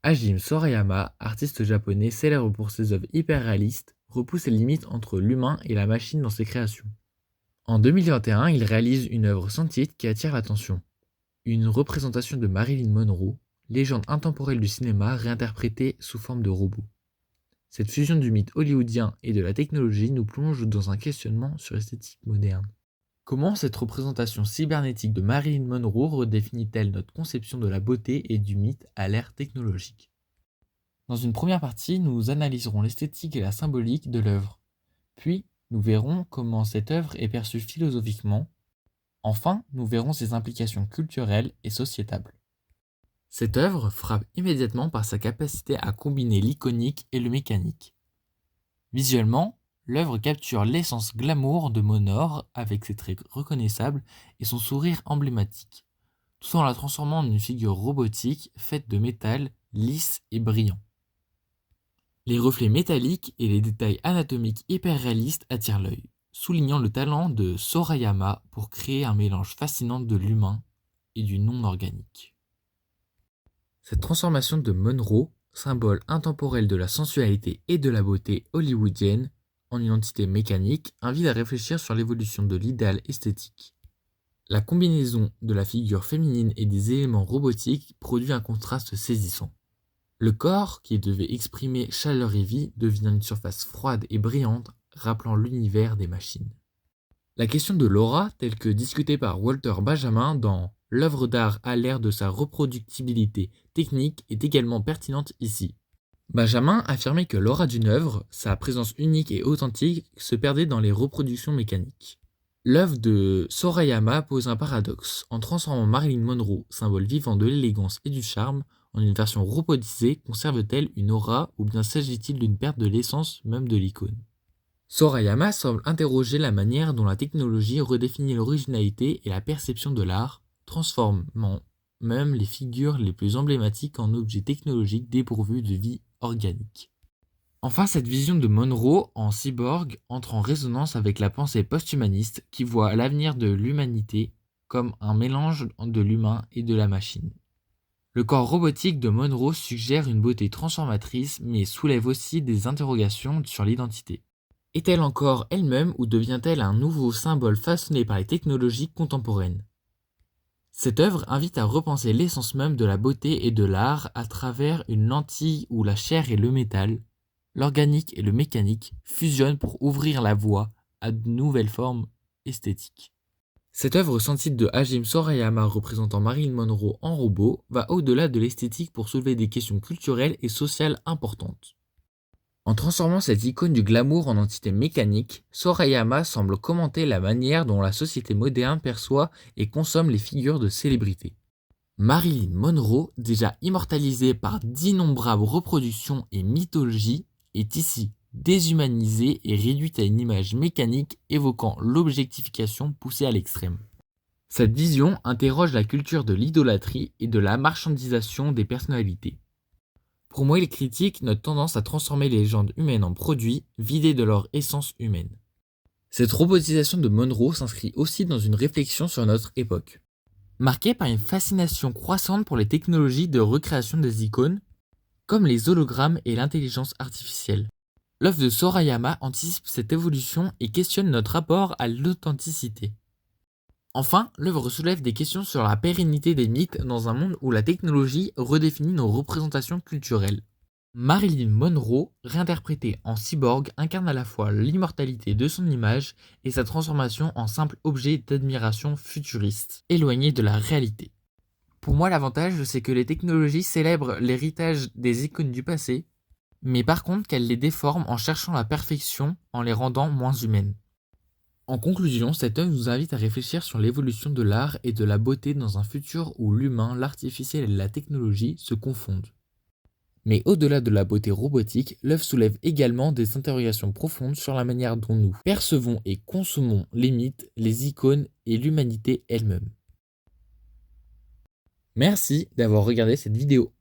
Hajime Sorayama, artiste japonais célèbre pour ses œuvres hyper réalistes, repousse les limites entre l'humain et la machine dans ses créations. En 2021, il réalise une œuvre sans titre qui attire l'attention. Une représentation de Marilyn Monroe, légende intemporelle du cinéma réinterprétée sous forme de robot. Cette fusion du mythe hollywoodien et de la technologie nous plonge dans un questionnement sur l'esthétique moderne. Comment cette représentation cybernétique de Marilyn Monroe redéfinit-elle notre conception de la beauté et du mythe à l'ère technologique? Dans une première partie, nous analyserons l'esthétique et la symbolique de l'œuvre. Puis, nous verrons comment cette œuvre est perçue philosophiquement. Enfin, nous verrons ses implications culturelles et sociétales. Cette œuvre frappe immédiatement par sa capacité à combiner l'iconique et le mécanique. Visuellement, l'œuvre capture l'essence glamour de Monroe avec ses traits reconnaissables et son sourire emblématique, tout en la transformant en une figure robotique faite de métal lisse et brillant. Les reflets métalliques et les détails anatomiques hyper réalistes attirent l'œil, soulignant le talent de Sorayama pour créer un mélange fascinant de l'humain et du non-organique. Cette transformation de Monroe, symbole intemporel de la sensualité et de la beauté hollywoodienne, en une entité mécanique, invite à réfléchir sur l'évolution de l'idéal esthétique. La combinaison de la figure féminine et des éléments robotiques produit un contraste saisissant. Le corps, qui devait exprimer chaleur et vie, devient une surface froide et brillante, rappelant l'univers des machines. La question de l'aura, telle que discutée par Walter Benjamin dans L'œuvre d'art à l'ère de sa reproductibilité technique, est également pertinente ici. Benjamin affirmait que l'aura d'une œuvre, sa présence unique et authentique, se perdait dans les reproductions mécaniques. L'œuvre de Sorayama pose un paradoxe. En transformant Marilyn Monroe, symbole vivant de l'élégance et du charme, en une version robotisée, conserve-t-elle une aura ou bien s'agit-il d'une perte de l'essence même de l'icône? Sorayama semble interroger la manière dont la technologie redéfinit l'originalité et la perception de l'art, transformant même les figures les plus emblématiques en objets technologiques dépourvus de vie organique. Enfin, cette vision de Monroe en cyborg entre en résonance avec la pensée post-humaniste qui voit l'avenir de l'humanité comme un mélange de l'humain et de la machine. Le corps robotique de Monroe suggère une beauté transformatrice mais soulève aussi des interrogations sur l'identité. Est-elle encore elle-même ou devient-elle un nouveau symbole façonné par les technologies contemporaines? Cette œuvre invite à repenser l'essence même de la beauté et de l'art à travers une lentille où la chair et le métal, l'organique et le mécanique fusionnent pour ouvrir la voie à de nouvelles formes esthétiques. Cette œuvre sans titre de Hajime Sorayama représentant Marilyn Monroe en robot va au-delà de l'esthétique pour soulever des questions culturelles et sociales importantes. En transformant cette icône du glamour en entité mécanique, Sorayama semble commenter la manière dont la société moderne perçoit et consomme les figures de célébrités. Marilyn Monroe, déjà immortalisée par d'innombrables reproductions et mythologies, est ici déshumanisée et réduite à une image mécanique évoquant l'objectification poussée à l'extrême. Cette vision interroge la culture de l'idolâtrie et de la marchandisation des personnalités. Pour moi, il critique notre tendance à transformer les légendes humaines en produits vidés de leur essence humaine. Cette robotisation de Monroe s'inscrit aussi dans une réflexion sur notre époque. Marquée par une fascination croissante pour les technologies de recréation des icônes, comme les hologrammes et l'intelligence artificielle. L'œuvre de Sorayama anticipe cette évolution et questionne notre rapport à l'authenticité. Enfin, l'œuvre soulève des questions sur la pérennité des mythes dans un monde où la technologie redéfinit nos représentations culturelles. Marilyn Monroe, réinterprétée en cyborg, incarne à la fois l'immortalité de son image et sa transformation en simple objet d'admiration futuriste, éloigné de la réalité. Pour moi, l'avantage, c'est que les technologies célèbrent l'héritage des icônes du passé, mais par contre qu'elles les déforment en cherchant la perfection en les rendant moins humaines. En conclusion, cette œuvre nous invite à réfléchir sur l'évolution de l'art et de la beauté dans un futur où l'humain, l'artificiel et la technologie se confondent. Mais au-delà de la beauté robotique, l'œuvre soulève également des interrogations profondes sur la manière dont nous percevons et consommons les mythes, les icônes et l'humanité elle-même. Merci d'avoir regardé cette vidéo.